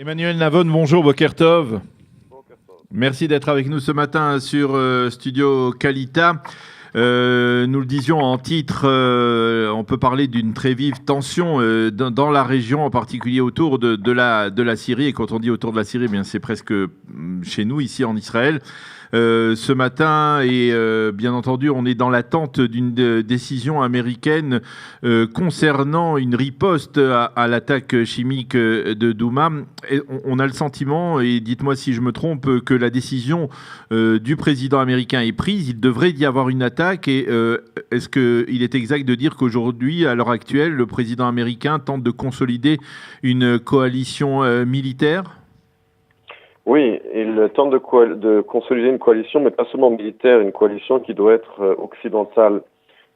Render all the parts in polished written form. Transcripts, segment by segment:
Emmanuel Navon, bonjour, Boker Tov. Merci d'être avec nous ce matin sur Studio Kalita. Nous le disions en titre, on peut parler d'une très vive tension dans la région, en particulier autour de la Syrie. Et quand on dit autour de la Syrie, eh bien c'est presque chez nous, ici en Israël. Ce matin, et bien entendu, on est dans l'attente d'une décision américaine concernant une riposte à l'attaque chimique de Douma. Et on a le sentiment, et dites-moi si je me trompe, que la décision du président américain est prise. Il devrait y avoir une attaque. Et est-ce qu'il est exact de dire qu'aujourd'hui, à l'heure actuelle, le président américain tente de consolider une coalition militaire ? Oui, il tente de consolider une coalition, mais pas seulement militaire, une coalition qui doit être occidentale,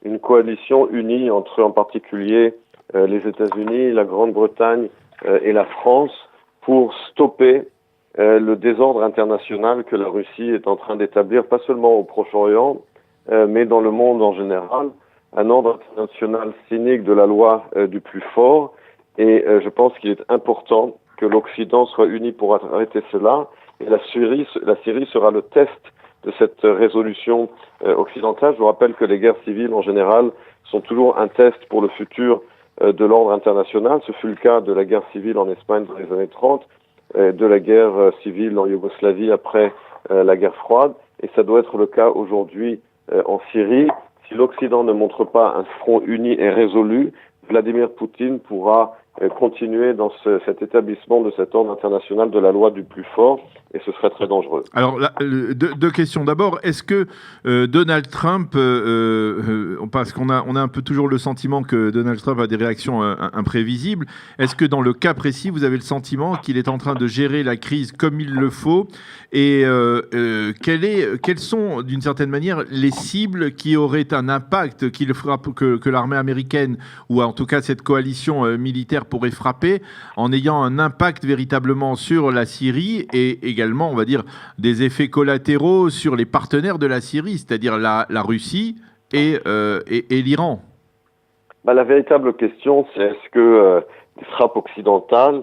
une coalition unie entre en particulier les États-Unis, la Grande-Bretagne et la France pour stopper le désordre international que la Russie est en train d'établir, pas seulement au Proche-Orient, mais dans le monde en général, un ordre international cynique de la loi du plus fort. Et je pense qu'il est important que l'Occident soit uni pour arrêter cela. Et la Syrie sera le test de cette résolution occidentale. Je vous rappelle que les guerres civiles, en général, sont toujours un test pour le futur de l'ordre international. Ce fut le cas de la guerre civile en Espagne dans les années 30, de la guerre civile en Yougoslavie après la guerre froide. Et ça doit être le cas aujourd'hui en Syrie. Si l'Occident ne montre pas un front uni et résolu, Vladimir Poutine pourra continuer dans cet établissement de cet ordre international de la loi du plus fort, et ce serait très dangereux. Alors, deux questions. D'abord, est-ce que Donald Trump, parce qu'on a un peu toujours le sentiment que Donald Trump a des réactions imprévisibles, est-ce que dans le cas précis, vous avez le sentiment qu'il est en train de gérer la crise comme il le faut? Et quelles sont, d'une certaine manière, les cibles qui auraient un impact, qui le fera que l'armée américaine, ou en tout cas cette coalition militaire, pourrait frapper en ayant un impact véritablement sur la Syrie et également, on va dire, des effets collatéraux sur les partenaires de la Syrie, c'est-à-dire la Russie et l'Iran? La véritable question, c'est est-ce que les frappes occidentales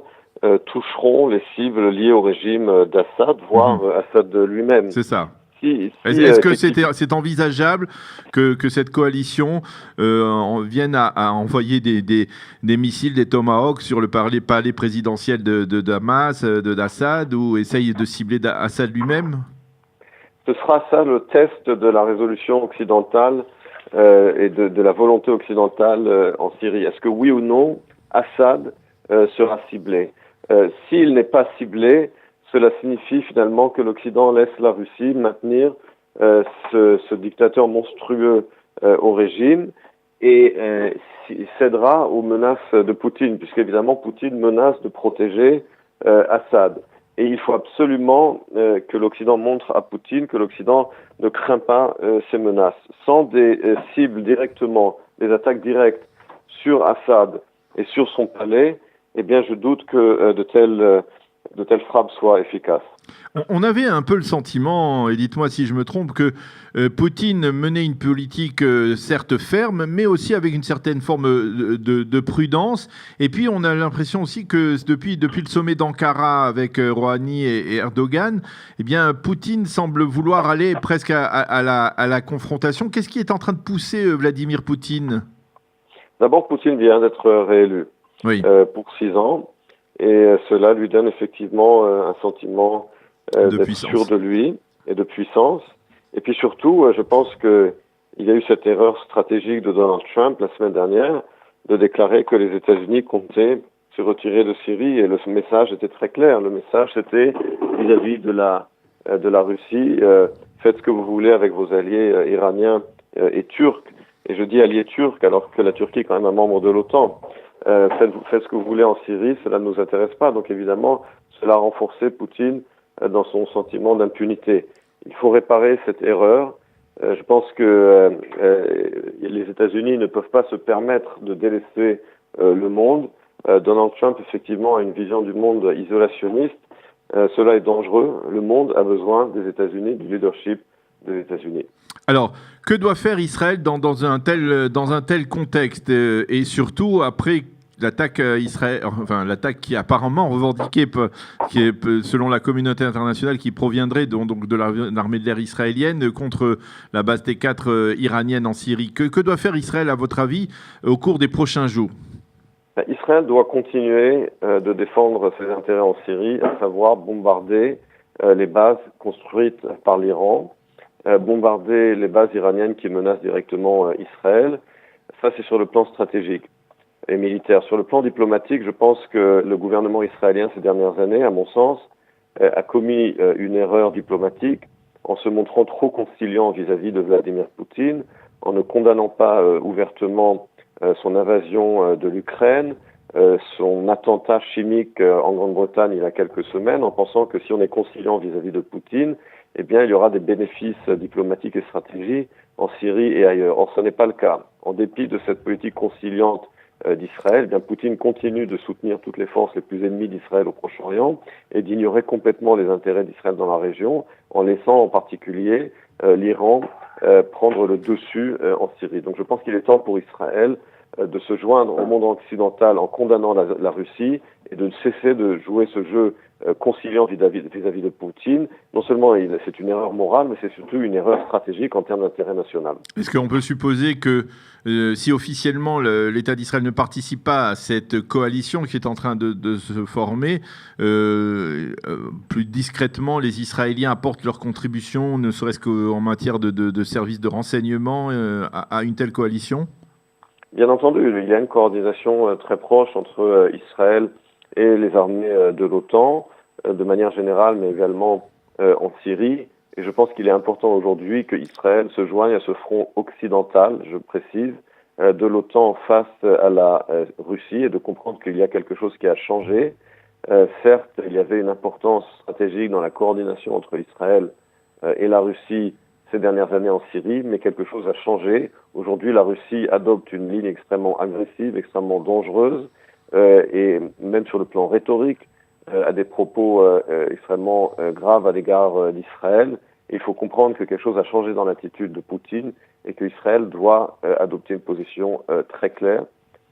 toucheront les cibles liées au régime d'Assad, voire Assad lui-même? C'est ça. Est-ce que c'est envisageable que cette coalition vienne à envoyer des missiles, des Tomahawks sur le palais présidentiel de Damas, d'Assad, ou essaye de cibler Assad lui-même? Ce sera ça le test de la résolution occidentale et de la volonté occidentale en Syrie. Est-ce que oui ou non, Assad sera ciblé? S'il n'est pas ciblé, cela signifie finalement que l'Occident laisse la Russie maintenir ce dictateur monstrueux au régime et cédera aux menaces de Poutine, puisqu'évidemment Poutine menace de protéger Assad. Et il faut absolument que l'Occident montre à Poutine que l'Occident ne craint pas ces menaces. Sans des cibles directement, des attaques directes sur Assad et sur son palais, eh bien je doute que de telles frappes soient efficaces. On avait un peu le sentiment, et dites-moi si je me trompe, que Poutine menait une politique certes ferme, mais aussi avec une certaine forme de prudence. Et puis on a l'impression aussi que depuis le sommet d'Ankara avec Rouhani et Erdogan, eh bien Poutine semble vouloir aller presque à la confrontation. Qu'est-ce qui est en train de pousser Vladimir Poutine? D'abord, Poutine vient d'être réélu pour 6 ans. Et cela lui donne effectivement un sentiment d'être sûr de lui et de puissance. Et puis surtout, je pense qu'il y a eu cette erreur stratégique de Donald Trump la semaine dernière de déclarer que les États-Unis comptaient se retirer de Syrie. Et le message était très clair. Le message était vis-à-vis de la Russie, faites ce que vous voulez avec vos alliés iraniens et turcs. Et je dis alliés turcs alors que la Turquie est quand même un membre de l'OTAN. Faites ce que vous voulez en Syrie, cela ne nous intéresse pas. Donc évidemment, cela a renforcé Poutine dans son sentiment d'impunité. Il faut réparer cette erreur. Je pense que les États-Unis ne peuvent pas se permettre de délaisser le monde. Donald Trump, effectivement, a une vision du monde isolationniste. Cela est dangereux. Le monde a besoin des États-Unis, du leadership des États-Unis. Alors, que doit faire Israël dans un tel contexte et surtout après l'attaque Israël, enfin l'attaque qui est apparemment revendiquée, qui est selon la communauté internationale, qui proviendrait donc de l'armée de l'air israélienne contre la base T4 iranienne en Syrie. Que doit faire Israël, à votre avis, au cours des prochains jours? Israël doit continuer de défendre ses intérêts en Syrie, à savoir bombarder les bases construites par l'Iran, bombarder les bases iraniennes qui menacent directement Israël. Ça, c'est sur le plan stratégique et militaire. Sur le plan diplomatique, je pense que le gouvernement israélien ces dernières années, à mon sens, a commis une erreur diplomatique en se montrant trop conciliant vis-à-vis de Vladimir Poutine, en ne condamnant pas ouvertement son invasion de l'Ukraine, son attentat chimique en Grande-Bretagne il y a quelques semaines, en pensant que si on est conciliant vis-à-vis de Poutine, eh bien, il y aura des bénéfices diplomatiques et stratégiques en Syrie et ailleurs. Or, ce n'est pas le cas. En dépit de cette politique conciliante d'Israël, eh bien, Poutine continue de soutenir toutes les forces les plus ennemies d'Israël au Proche-Orient et d'ignorer complètement les intérêts d'Israël dans la région, en laissant en particulier l'Iran prendre le dessus en Syrie. Donc, je pense qu'il est temps pour Israël de se joindre au monde occidental en condamnant la Russie et de cesser de jouer ce jeu conciliant vis-à-vis de Poutine. Non seulement c'est une erreur morale, mais c'est surtout une erreur stratégique en termes d'intérêt national. Est-ce qu'on peut supposer que si officiellement l'État d'Israël ne participe pas à cette coalition qui est en train de se former, plus discrètement, les Israéliens apportent leur contribution, ne serait-ce qu'en matière de services de renseignement, à une telle coalition? Bien entendu, il y a une coordination très proche entre Israël et les armées de l'OTAN, de manière générale, mais également en Syrie. Et je pense qu'il est important aujourd'hui que Israël se joigne à ce front occidental, je précise, de l'OTAN face à la Russie, et de comprendre qu'il y a quelque chose qui a changé. Certes, il y avait une importance stratégique dans la coordination entre Israël et la Russie ces dernières années en Syrie, mais quelque chose a changé. Aujourd'hui, la Russie adopte une ligne extrêmement agressive, extrêmement dangereuse, et même sur le plan rhétorique, a des propos extrêmement graves à l'égard d'Israël. Et il faut comprendre que quelque chose a changé dans l'attitude de Poutine et qu'Israël doit adopter une position très claire.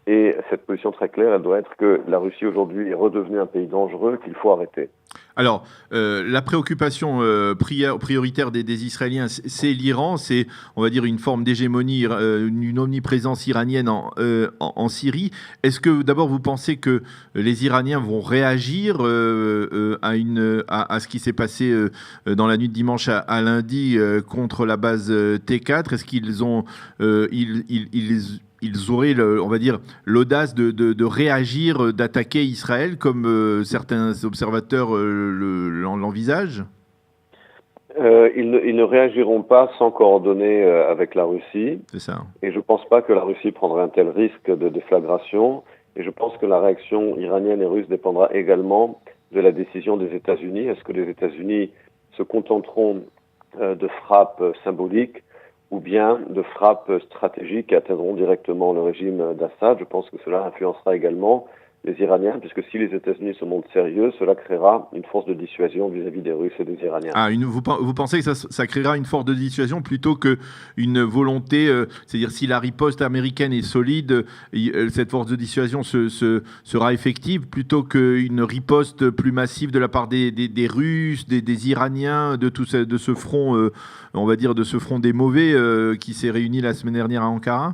Et cette position très claire, elle doit être que la Russie aujourd'hui est redevenue un pays dangereux qu'il faut arrêter. Alors, la préoccupation prioritaire des Israéliens, c'est l'Iran, c'est, on va dire, une forme d'hégémonie, une omniprésence iranienne en Syrie. Est-ce que, d'abord, vous pensez que les Iraniens vont réagir à ce qui s'est passé dans la nuit de dimanche à lundi contre la base T4? Est-ce qu'ils ont... ils auraient, on va dire, l'audace de réagir, d'attaquer Israël, comme certains observateurs l'envisagent? Ils ne réagiront pas sans coordonner avec la Russie. C'est ça. Et je ne pense pas que la Russie prendrait un tel risque de déflagration. Et je pense que la réaction iranienne et russe dépendra également de la décision des États-Unis. Est-ce que les États-Unis se contenteront de frappes symboliques ou bien de frappes stratégiques qui atteindront directement le régime d'Assad? Je pense que cela influencera également les Iraniens, puisque si les États-Unis se montrent sérieux, cela créera une force de dissuasion vis-à-vis des Russes et des Iraniens. Ah, vous pensez que ça créera une force de dissuasion plutôt qu'une volonté, c'est-à-dire si la riposte américaine est solide, cette force de dissuasion sera effective plutôt qu'une riposte plus massive de la part des Russes, des Iraniens, de ce front, on va dire, de ce front des mauvais qui s'est réuni la semaine dernière à Ankara?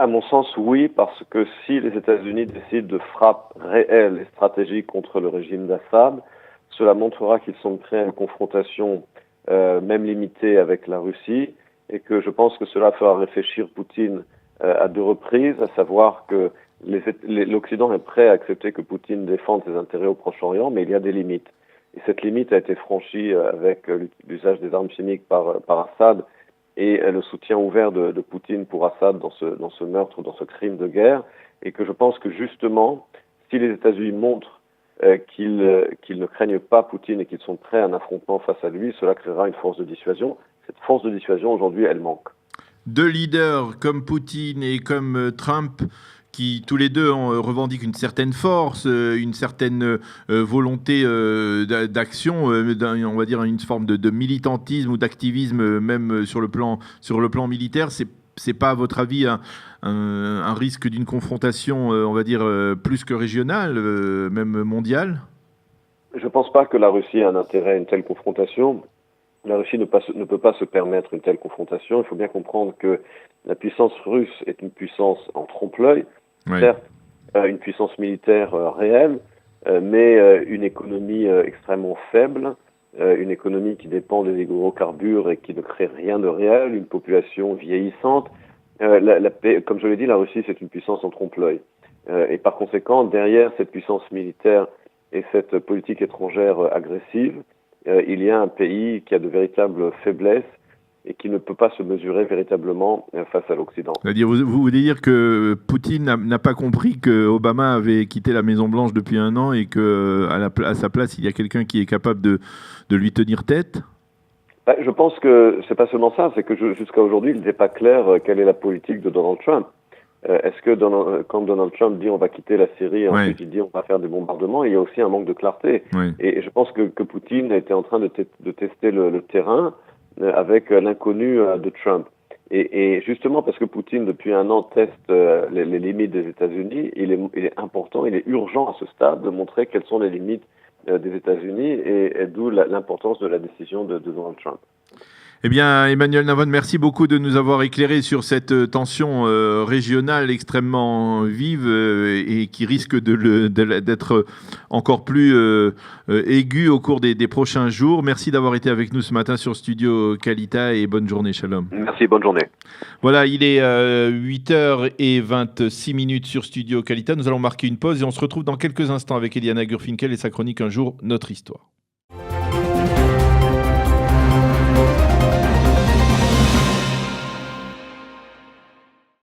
À mon sens, oui, parce que si les États-Unis décident de frappes réelles et stratégiques contre le régime d'Assad, cela montrera qu'ils sont prêts à une confrontation même limitée avec la Russie, et que je pense que cela fera réfléchir Poutine à deux reprises, à savoir que l'Occident est prêt à accepter que Poutine défende ses intérêts au Proche-Orient, mais il y a des limites. Et cette limite a été franchie avec l'usage des armes chimiques par Assad, et le soutien ouvert de Poutine pour Assad dans ce meurtre, dans ce crime de guerre, et que je pense que justement, si les États-Unis montrent qu'ils ne craignent pas Poutine et qu'ils sont prêts à un affrontement face à lui, cela créera une force de dissuasion. Cette force de dissuasion, aujourd'hui, elle manque. Deux leaders comme Poutine et comme Trump, qui tous les deux revendiquent une certaine force, une certaine volonté d'action, on va dire une forme de militantisme ou d'activisme, même sur le plan militaire. c'est pas, à votre avis, un risque d'une confrontation, on va dire, plus que régionale, même mondiale? Je ne pense pas que la Russie ait un intérêt à une telle confrontation. La Russie ne peut pas se permettre une telle confrontation. Il faut bien comprendre que la puissance russe est une puissance en trompe-l'œil, Oui. certes une puissance militaire réelle, mais une économie extrêmement faible, une économie qui dépend des hydrocarbures et qui ne crée rien de réel, une population vieillissante. Comme je l'ai dit, la Russie, c'est une puissance en trompe-l'œil. Et par conséquent, derrière cette puissance militaire et cette politique étrangère agressive, il y a un pays qui a de véritables faiblesses et qui ne peut pas se mesurer véritablement face à l'Occident. C'est-à-dire, vous voulez dire que Poutine n'a pas compris que Obama avait quitté la Maison-Blanche depuis 1 an et qu'à sa place, il y a quelqu'un qui est capable de lui tenir tête? Je pense que c'est pas seulement ça, c'est que jusqu'à aujourd'hui, il n'était pas clair quelle est la politique de Donald Trump. Est-ce que quand Donald Trump dit on va quitter la Syrie, et ensuite il dit on va faire des bombardements, il y a aussi un manque de clarté. Oui. Et je pense que Poutine était en train de tester le terrain avec l'inconnu de Trump. Et justement parce que Poutine depuis 1 an teste les limites des États-Unis, il est important, il est urgent à ce stade de montrer quelles sont les limites des États-Unis et d'où l'importance de la décision de Donald Trump. Eh bien, Emmanuel Navon, merci beaucoup de nous avoir éclairé sur cette tension régionale extrêmement vive et qui risque d'être encore plus aiguë au cours des prochains jours. Merci d'avoir été avec nous ce matin sur Studio Kalita et bonne journée, Shalom. Merci, bonne journée. Voilà, il est 8h26 sur Studio Kalita. Nous allons marquer une pause et on se retrouve dans quelques instants avec Eliana Gurfinkel et sa chronique Un jour, notre histoire.